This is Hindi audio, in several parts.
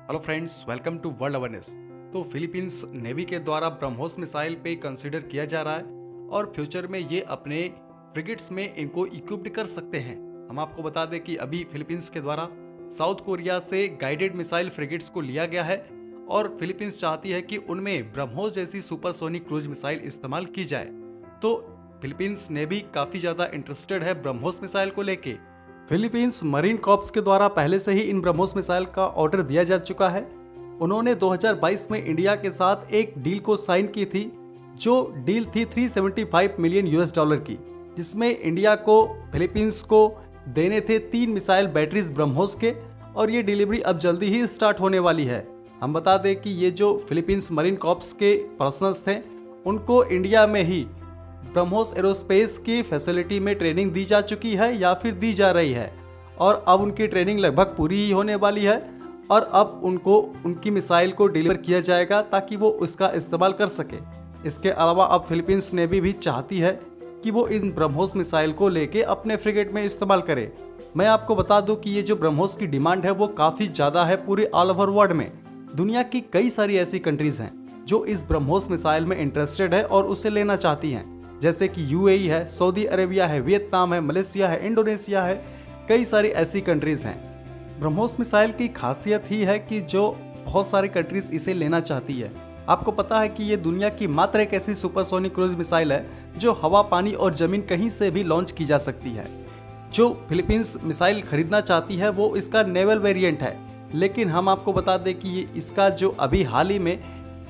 Hello friends, welcome to world awareness. तो फिलीपींस नेवी के द्वारा ब्रह्मोस मिसाइल पे कंसीडर किया जा रहा है और फ्यूचर में ये अपने फ्रिगेट्स में इनको इक्विप्ड कर सकते हैं। हम आपको बता दें कि अभी फिलीपींस के द्वारा साउथ कोरिया से गाइडेड मिसाइल फ्रिगेट्स को लिया गया है और फिलीपींस चाहती है कि उनमें ब्रह्मोस जैसी सुपरसोनिक क्रूज मिसाइल इस्तेमाल की जाए। तो फिलीपींस नेवी काफ़ी ज़्यादा इंटरेस्टेड है ब्रह्मोस मिसाइल को लेके। फिलीपींस मरीन कॉर्प्स के द्वारा पहले से ही इन ब्रह्मोस मिसाइल का ऑर्डर दिया जा चुका है। उन्होंने 2022 में इंडिया के साथ एक डील को साइन की थी, जो डील थी 375 मिलियन यूएस डॉलर की, जिसमें इंडिया को फिलीपींस को देने थे 3 मिसाइल बैटरीज ब्रह्मोस के, और ये डिलीवरी अब जल्दी ही स्टार्ट होने वाली है। हम बता दें कि ये जो फिलीपींस मरीन कॉर्प्स के पर्सनल्स थे, उनको इंडिया में ही ब्रह्मोस एरोस्पेस की फैसिलिटी में ट्रेनिंग दी जा चुकी है या फिर दी जा रही है, और अब उनकी ट्रेनिंग लगभग पूरी ही होने वाली है और अब उनको उनकी मिसाइल को डिलीवर किया जाएगा ताकि वो उसका इस्तेमाल कर सके। इसके अलावा अब फिलीपींस नेवी भी चाहती है कि वो इन ब्रह्मोस मिसाइल को लेके अपने फ्रिगेट में इस्तेमाल करे। मैं आपको बता दूं कि ये जो ब्रह्मोस की डिमांड है वो काफ़ी ज़्यादा है पूरे ऑल ओवर वर्ल्ड में। दुनिया की कई सारी ऐसी कंट्रीज़ हैं जो इस ब्रह्मोस मिसाइल में इंटरेस्टेड है और उसे लेना चाहती हैं, जैसे कि यूएई है, सऊदी अरेबिया है, वियतनाम है, मलेशिया है, इंडोनेशिया है, कई सारी ऐसी कंट्रीज़ हैं। ब्रह्मोस मिसाइल की खासियत ही है कि जो बहुत सारी कंट्रीज़ इसे लेना चाहती है। आपको पता है कि ये दुनिया की मात्र एक ऐसी सुपरसोनिक क्रूज मिसाइल है जो हवा, पानी और ज़मीन कहीं से भी लॉन्च की जा सकती है। जो फिलीपींस मिसाइल खरीदना चाहती है वो इसका नेवल वेरिएंट है, लेकिन हम आपको बता दें कि ये इसका जो अभी हाल ही में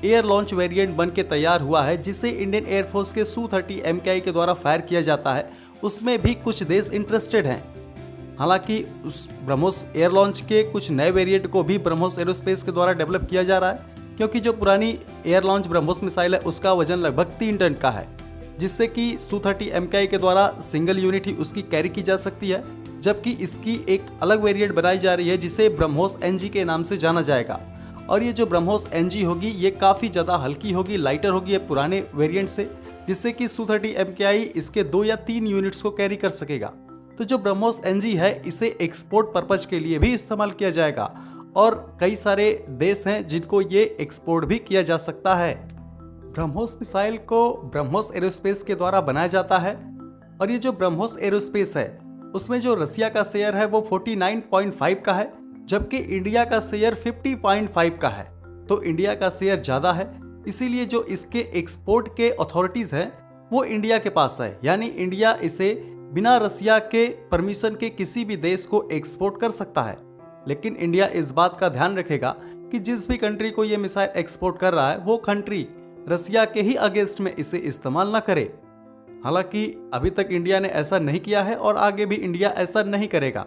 एयर लॉन्च वेरिएंट बन के तैयार हुआ है, जिसे इंडियन एयरफोर्स के Su-30 MKI के द्वारा फायर किया जाता है, उसमें भी कुछ देश इंटरेस्टेड हैं। हालांकि उस ब्रह्मोस एयर लॉन्च के कुछ नए वेरिएंट को भी ब्रह्मोस एरोस्पेस के द्वारा डेवलप किया जा रहा है, क्योंकि जो पुरानी एयर लॉन्च ब्रह्मोस मिसाइल है उसका वजन लगभग 3 टन का है, जिससे कि Su-30 MKI के द्वारा सिंगल यूनिट ही उसकी कैरी की जा सकती है, जबकि इसकी एक अलग वेरिएंट बनाई जा रही है जिसे ब्रह्मोस NG के नाम से जाना जाएगा। और ये जो ब्रह्मोस NG होगी ये काफ़ी ज़्यादा हल्की होगी, लाइटर होगी ये पुराने वेरिएंट से, जिससे कि Su-30 MKI इसके 2 या 3 यूनिट्स को कैरी कर सकेगा। तो जो ब्रह्मोस NG है इसे एक्सपोर्ट पर्पज के लिए भी इस्तेमाल किया जाएगा और कई सारे देश हैं जिनको ये एक्सपोर्ट भी किया जा सकता है। ब्रह्मोस मिसाइल को ब्रह्मोस एरोस्पेस के द्वारा बनाया जाता है, और ये जो ब्रह्मोस एरोस्पेस है उसमें जो रसिया का शेयर है वो 49.5 का है, जबकि इंडिया का शेयर 50.5 का है। तो इंडिया का शेयर ज़्यादा है, इसीलिए जो इसके एक्सपोर्ट के अथॉरिटीज़ हैं वो इंडिया के पास है, यानी इंडिया इसे बिना रसिया के परमिशन के किसी भी देश को एक्सपोर्ट कर सकता है। लेकिन इंडिया इस बात का ध्यान रखेगा कि जिस भी कंट्री को ये मिसाइल एक्सपोर्ट कर रहा है वो कंट्री रसिया के ही अगेंस्ट में इसे इस्तेमाल न करे। हालांकि अभी तक इंडिया ने ऐसा नहीं किया है और आगे भी इंडिया ऐसा नहीं करेगा।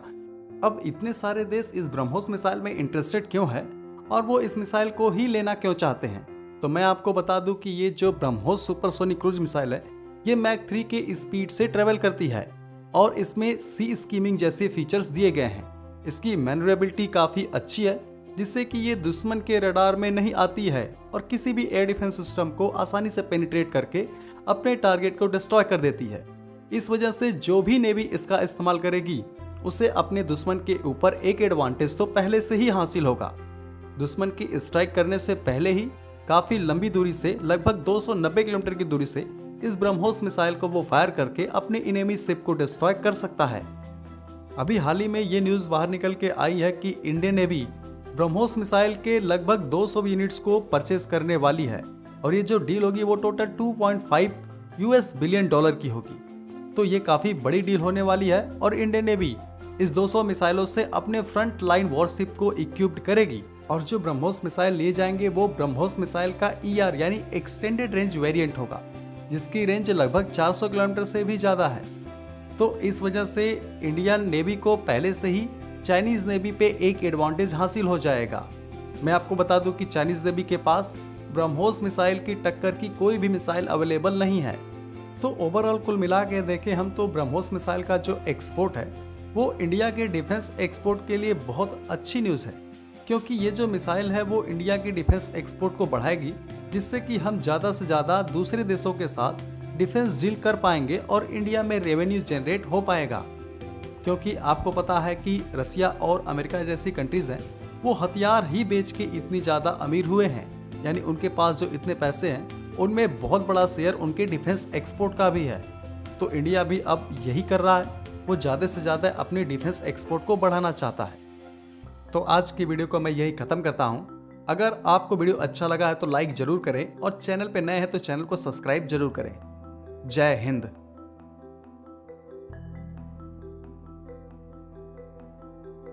अब इतने सारे देश इस ब्रह्मोस मिसाइल में इंटरेस्टेड क्यों है और वो इस मिसाइल को ही लेना क्यों चाहते हैं, तो मैं आपको बता दूं कि ये जो ब्रह्मोस सुपरसोनिक क्रूज मिसाइल है ये मैक 3 के स्पीड से ट्रेवल करती है और इसमें सी स्कीमिंग जैसे फीचर्स दिए गए हैं। इसकी मैन्यूरेबिलिटी काफ़ी अच्छी है, जिससे कि ये दुश्मन के रडार में नहीं आती है और किसी भी एयर डिफेंस सिस्टम को आसानी से पेनिट्रेट करके अपने टारगेट को डिस्ट्रॉय कर देती है। इस वजह से जो भी नेवी इसका इस्तेमाल करेगी उसे अपने दुश्मन के ऊपर एक एडवांटेज तो पहले से ही हासिल होगा। दुश्मन की स्ट्राइक करने से पहले ही काफ़ी लंबी दूरी से, लगभग 290 किलोमीटर की दूरी से इस ब्रह्मोस मिसाइल को वो फायर करके अपने इनेमी शिप को डिस्ट्रॉय कर सकता है। अभी हाल ही में ये न्यूज़ बाहर निकल के आई है कि इंडियन नेवी ब्रह्मोस मिसाइल के लगभग 200 यूनिट्स को परचेज करने वाली है, और ये जो डील होगी वो टोटल 2.5 US बिलियन डॉलर की होगी। तो ये काफ़ी बड़ी डील होने वाली है और इंडियन नेवी इस 200 मिसाइलों से अपने फ्रंट लाइन वॉरशिप को इक्विप्ड करेगी। और जो ब्रह्मोस मिसाइल लिए जाएंगे वो ब्रह्मोस मिसाइल का ER यानी एक्सटेंडेड रेंज वेरिएंट होगा, जिसकी रेंज लगभग 400 किलोमीटर से भी ज़्यादा है। तो इस वजह से इंडियन नेवी को पहले से ही चाइनीज़ नेवी पे एक एडवांटेज हासिल हो जाएगा। मैं आपको बता दूं कि चाइनीज़ नेवी के पास ब्रह्मोस मिसाइल की टक्कर की कोई भी मिसाइल अवेलेबल नहीं है। तो ओवरऑल कुल मिला के देखें हम तो ब्रह्मोस मिसाइल का जो एक्सपोर्ट है वो इंडिया के डिफेंस एक्सपोर्ट के लिए बहुत अच्छी न्यूज़ है, क्योंकि ये जो मिसाइल है वो इंडिया की डिफेंस एक्सपोर्ट को बढ़ाएगी, जिससे कि हम ज़्यादा से ज़्यादा दूसरे देशों के साथ डिफेंस डील कर पाएंगे और इंडिया में रेवेन्यू जनरेट हो पाएगा। क्योंकि आपको पता है कि रसिया और अमेरिका जैसी कंट्रीज़ हैं वो हथियार ही बेच के इतनी ज़्यादा अमीर हुए हैं। यानी उनके पास जो इतने पैसे हैं उनमें बहुत बड़ा शेयर उनके डिफेंस एक्सपोर्ट का भी है। तो इंडिया भी अब यही कर रहा है, वो ज़्यादा से ज़्यादा अपनी डिफेंस एक्सपोर्ट को बढ़ाना चाहता है। तो आज की वीडियो को मैं यही ख़त्म करता हूँ। अगर आपको वीडियो अच्छा लगा है तो लाइक ज़रूर करें और चैनल पे नए हैं तो चैनल को सब्सक्राइब जरूर करें। जय हिंद।